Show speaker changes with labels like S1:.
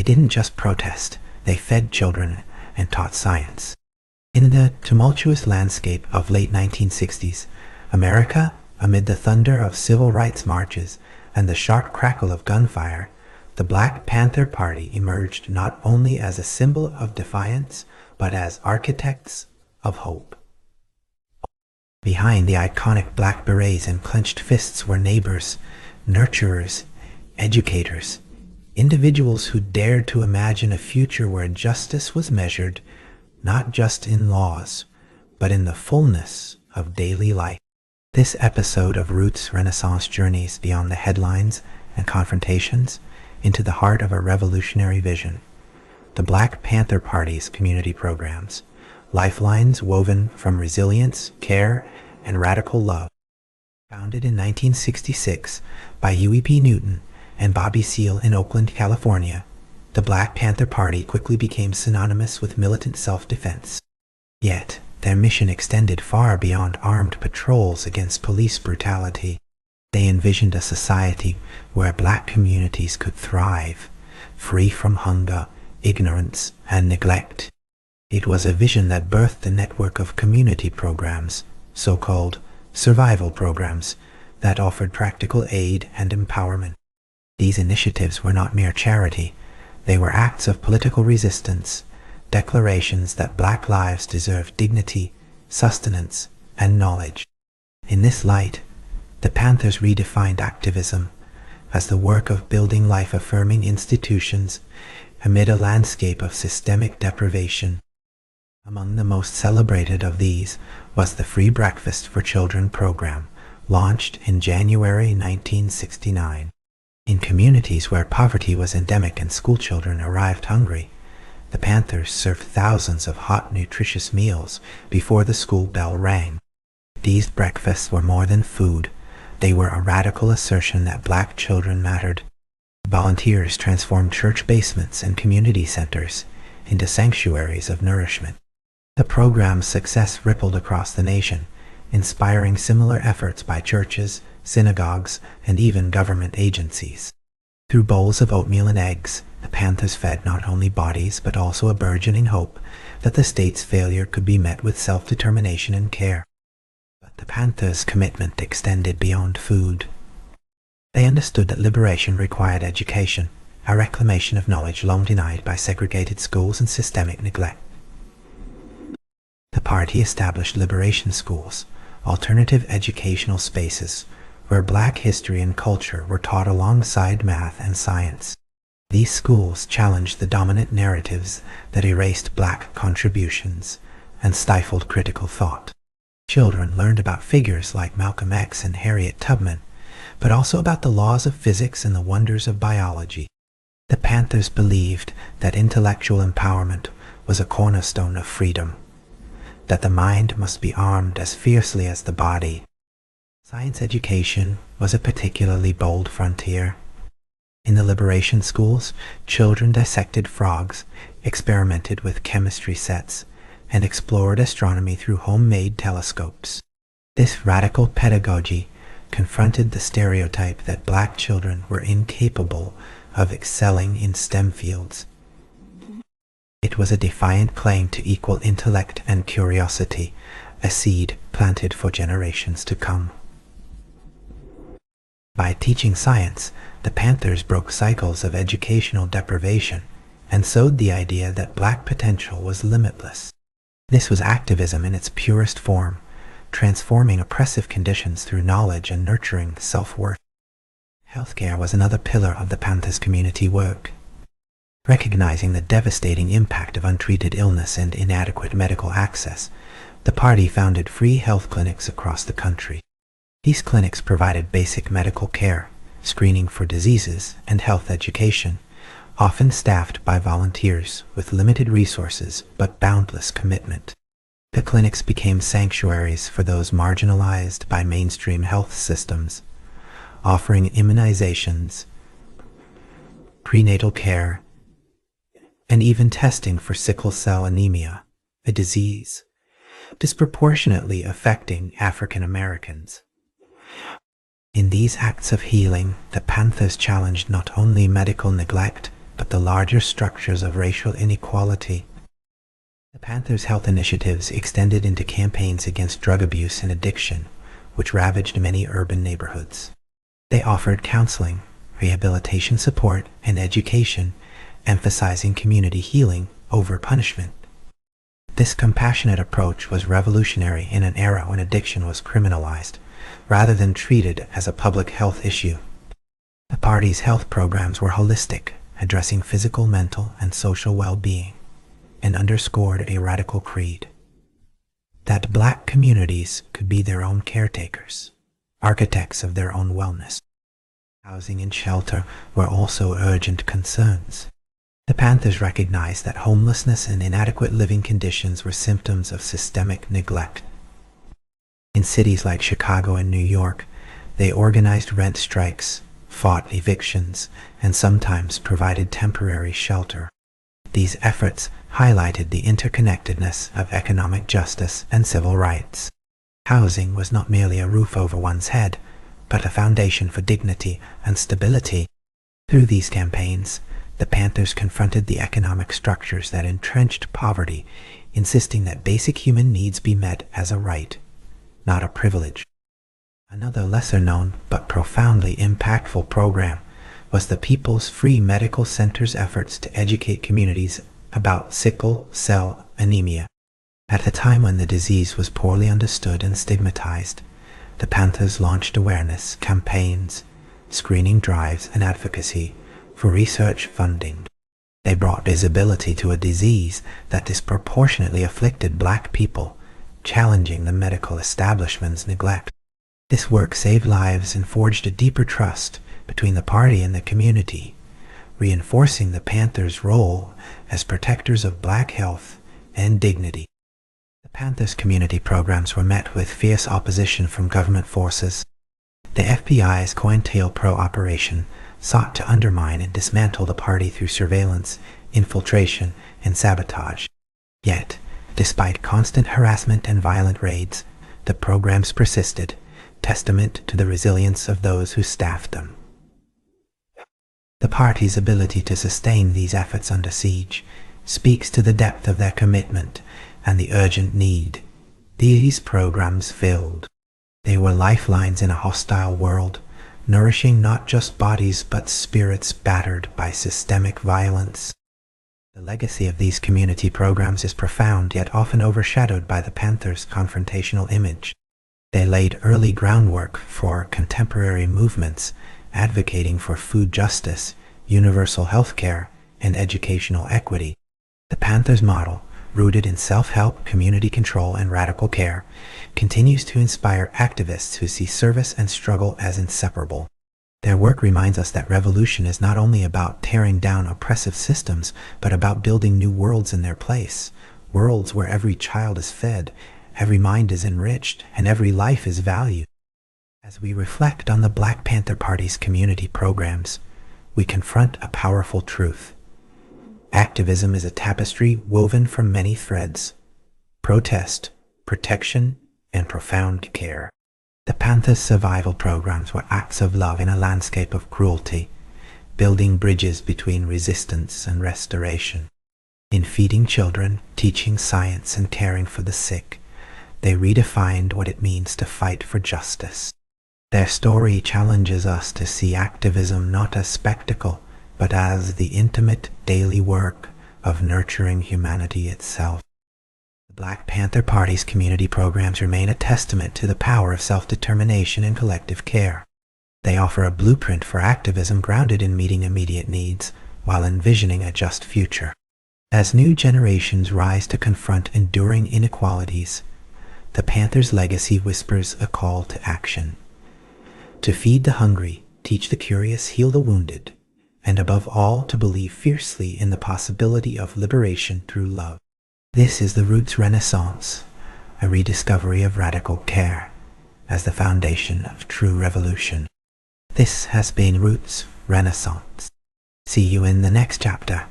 S1: didn't just protest, they fed children and taught science. In the tumultuous landscape of late 1960s, America, amid the thunder of civil rights marches and the sharp crackle of gunfire, the Black Panther Party emerged not only as a symbol of defiance, but as architects of hope. Behind the iconic black berets and clenched fists were neighbors, nurturers, educators, individuals who dared to imagine a future where justice was measured not just in laws, but in the fullness of daily life. This episode of Roots Renaissance journeys beyond the headlines and confrontations into the heart of a revolutionary vision. The Black Panther Party's community programs, lifelines woven from resilience, care, and radical love. Founded in 1966 by Huey P. Newton and Bobby Seale in Oakland, California, the Black Panther Party quickly became synonymous with militant self-defense. Yet, their mission extended far beyond armed patrols against police brutality. They envisioned a society where black communities could thrive, free from hunger, ignorance, and neglect. It was a vision that birthed a network of community programs, so-called survival programs, that offered practical aid and empowerment. These initiatives were not mere charity. They were acts of political resistance, declarations that black lives deserve dignity, sustenance, and knowledge. In this light, the Panthers redefined activism as the work of building life-affirming institutions amid a landscape of systemic deprivation. Among the most celebrated of these was the Free Breakfast for Children program, launched in January 1969. In communities where poverty was endemic and schoolchildren arrived hungry, the Panthers served thousands of hot, nutritious meals before the school bell rang. These breakfasts were more than food. They were a radical assertion that black children mattered. Volunteers transformed church basements and community centers into sanctuaries of nourishment. The program's success rippled across the nation, inspiring similar efforts by churches, synagogues, and even government agencies. Through bowls of oatmeal and eggs, the Panthers fed not only bodies but also a burgeoning hope that the state's failure could be met with self-determination and care. But the Panthers' commitment extended beyond food. They understood that liberation required education, a reclamation of knowledge long denied by segregated schools and systemic neglect. The party established liberation schools, alternative educational spaces, where black history and culture were taught alongside math and science. These schools challenged the dominant narratives that erased black contributions and stifled critical thought. Children learned about figures like Malcolm X and Harriet Tubman, but also about the laws of physics and the wonders of biology. The Panthers believed that intellectual empowerment was a cornerstone of freedom, that the mind must be armed as fiercely as the body. Science education was a particularly bold frontier. In the liberation schools, children dissected frogs, experimented with chemistry sets, and explored astronomy through homemade telescopes. This radical pedagogy confronted the stereotype that black children were incapable of excelling in STEM fields. It was a defiant claim to equal intellect and curiosity, a seed planted for generations to come. By teaching science, the Panthers broke cycles of educational deprivation and sowed the idea that black potential was limitless. This was activism in its purest form, transforming oppressive conditions through knowledge and nurturing self-worth. Healthcare was another pillar of the Panthers' community work. Recognizing the devastating impact of untreated illness and inadequate medical access, the party founded free health clinics across the country. These clinics provided basic medical care, screening for diseases, and health education, often staffed by volunteers with limited resources but boundless commitment. The clinics became sanctuaries for those marginalized by mainstream health systems, offering immunizations, prenatal care, and even testing for sickle cell anemia, a disease disproportionately affecting African Americans. In these acts of healing, the Panthers challenged not only medical neglect, but the larger structures of racial inequality. The Panthers' health initiatives extended into campaigns against drug abuse and addiction, which ravaged many urban neighborhoods. They offered counseling, rehabilitation support, and education, emphasizing community healing over punishment. This compassionate approach was revolutionary in an era when addiction was criminalized, rather than treated as a public health issue. The party's health programs were holistic, addressing physical, mental, and social well-being, and underscored a radical creed: that Black communities could be their own caretakers, architects of their own wellness. Housing and shelter were also urgent concerns. The Panthers recognized that homelessness and inadequate living conditions were symptoms of systemic neglect. In cities like Chicago and New York, they organized rent strikes, fought evictions, and sometimes provided temporary shelter. These efforts highlighted the interconnectedness of economic justice and civil rights. Housing was not merely a roof over one's head, but a foundation for dignity and stability. Through these campaigns, the Panthers confronted the economic structures that entrenched poverty, insisting that basic human needs be met as a right, not a privilege. Another lesser-known but profoundly impactful program was the People's Free Medical Center's efforts to educate communities about sickle cell anemia. At a time when the disease was poorly understood and stigmatized, the Panthers launched awareness campaigns, screening drives, and advocacy for research funding. They brought visibility to a disease that disproportionately afflicted Black people, challenging the medical establishment's neglect. This work saved lives and forged a deeper trust between the party and the community, reinforcing the Panthers' role as protectors of Black health and dignity. The Panthers' community programs were met with fierce opposition from government forces. The FBI's COINTELPRO operation sought to undermine and dismantle the party through surveillance, infiltration, and sabotage. Yet, despite constant harassment and violent raids, the programs persisted, testament to the resilience of those who staffed them. The party's ability to sustain these efforts under siege speaks to the depth of their commitment and the urgent need these programs filled. They were lifelines in a hostile world, nourishing not just bodies but spirits battered by systemic violence. The legacy of these community programs is profound, yet often overshadowed by the Panthers' confrontational image. They laid early groundwork for contemporary movements advocating for food justice, universal health care, and educational equity. The Panthers' model, rooted in self-help, community control, and radical care, continues to inspire activists who see service and struggle as inseparable. Their work reminds us that revolution is not only about tearing down oppressive systems, but about building new worlds in their place, worlds where every child is fed, every mind is enriched, and every life is valued. As we reflect on the Black Panther Party's community programs, we confront a powerful truth. Activism is a tapestry woven from many threads: protest, protection, and profound care. The Panthers' survival programs were acts of love in a landscape of cruelty, building bridges between resistance and restoration. In feeding children, teaching science, and caring for the sick, they redefined what it means to fight for justice. Their story challenges us to see activism not as spectacle, but as the intimate daily work of nurturing humanity itself. The Black Panther Party's community programs remain a testament to the power of self-determination and collective care. They offer a blueprint for activism grounded in meeting immediate needs while envisioning a just future. As new generations rise to confront enduring inequalities, the Panthers' legacy whispers a call to action. To feed the hungry, teach the curious, heal the wounded, and above all to believe fiercely in the possibility of liberation through love. This is the Roots Renaissance, a rediscovery of radical care as the foundation of true revolution. This has been Roots Renaissance. See you in the next chapter.